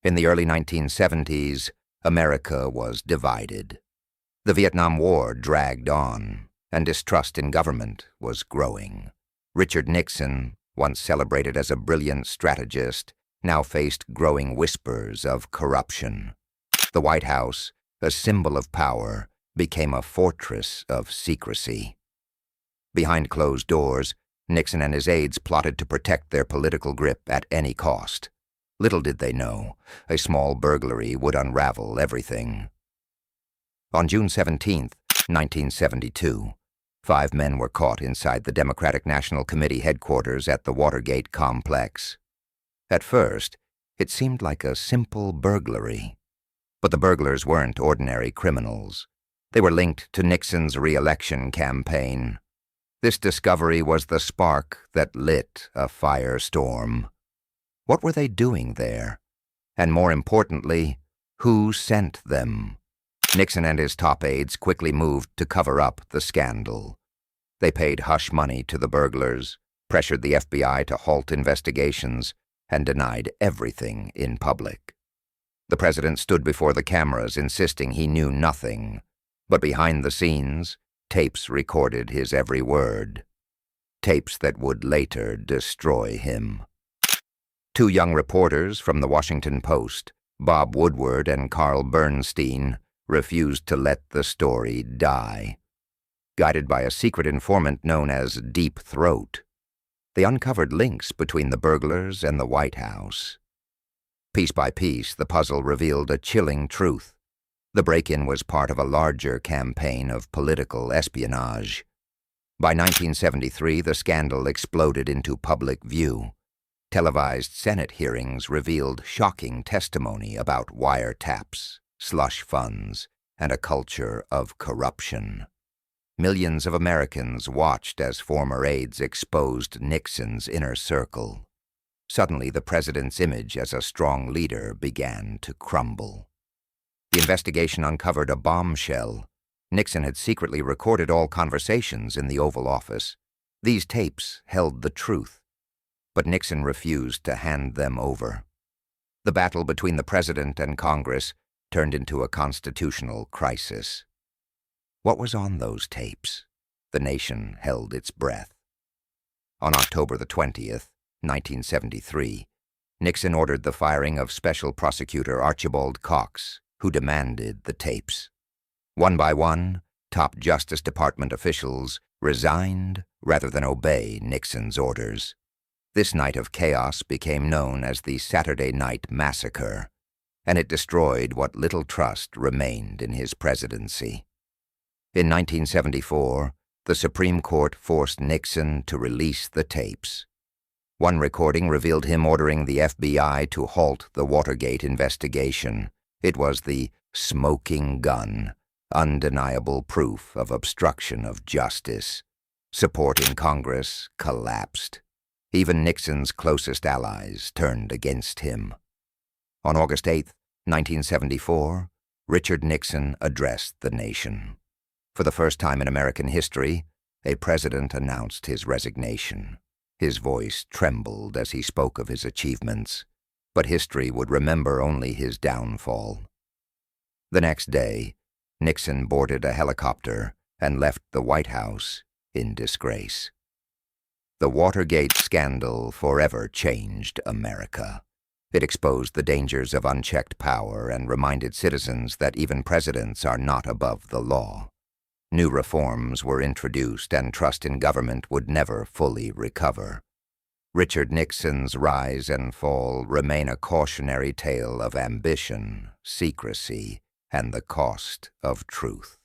In the early 1970s, America was divided. The Vietnam War dragged on, and distrust in government was growing. Richard Nixon, once celebrated as a brilliant strategist, now faced growing whispers of corruption. The White House, a symbol of power, became a fortress of secrecy. Behind closed doors, Nixon and his aides plotted to protect their political grip at any cost. Little did they know, a small burglary would unravel everything. On June 17, 1972, 5 men were caught inside the Democratic National Committee headquarters at the Watergate complex. At first, it seemed like a simple burglary. But the burglars weren't ordinary criminals. They were linked to Nixon's re-election campaign. This discovery was the spark that lit a firestorm. What were they doing there? And more importantly, who sent them? Nixon and his top aides quickly moved to cover up the scandal. They paid hush money to the burglars, pressured the FBI to halt investigations, and denied everything in public. The president stood before the cameras insisting he knew nothing, but behind the scenes, tapes recorded his every word. Tapes that would later destroy him. 2 young reporters from the Washington Post, Bob Woodward and Carl Bernstein, refused to let the story die. Guided by a secret informant known as Deep Throat, they uncovered links between the burglars and the White House. Piece by piece, the puzzle revealed a chilling truth. The break-in was part of a larger campaign of political espionage. By 1973, the scandal exploded into public view. Televised Senate hearings revealed shocking testimony about wiretaps, slush funds, and a culture of corruption. Millions of Americans watched as former aides exposed Nixon's inner circle. Suddenly, the president's image as a strong leader began to crumble. The investigation uncovered a bombshell. Nixon had secretly recorded all conversations in the Oval Office. These tapes held the truth, but Nixon refused to hand them over. The battle between the president and Congress turned into a constitutional crisis. What was on those tapes? The nation held its breath. On October the 20th, 1973, Nixon ordered the firing of Special Prosecutor Archibald Cox, who demanded the tapes. One by one, top Justice Department officials resigned rather than obey Nixon's orders. This night of chaos became known as the Saturday Night Massacre, and it destroyed what little trust remained in his presidency. In 1974, the Supreme Court forced Nixon to release the tapes. One recording revealed him ordering the FBI to halt the Watergate investigation. It was the smoking gun, undeniable proof of obstruction of justice. Support in Congress collapsed. Even Nixon's closest allies turned against him. On August 8, 1974, Richard Nixon addressed the nation. For the first time in American history, a president announced his resignation. His voice trembled as he spoke of his achievements, but history would remember only his downfall. The next day, Nixon boarded a helicopter and left the White House in disgrace. The Watergate scandal forever changed America. It exposed the dangers of unchecked power and reminded citizens that even presidents are not above the law. New reforms were introduced and trust in government would never fully recover. Richard Nixon's rise and fall remain a cautionary tale of ambition, secrecy, and the cost of truth.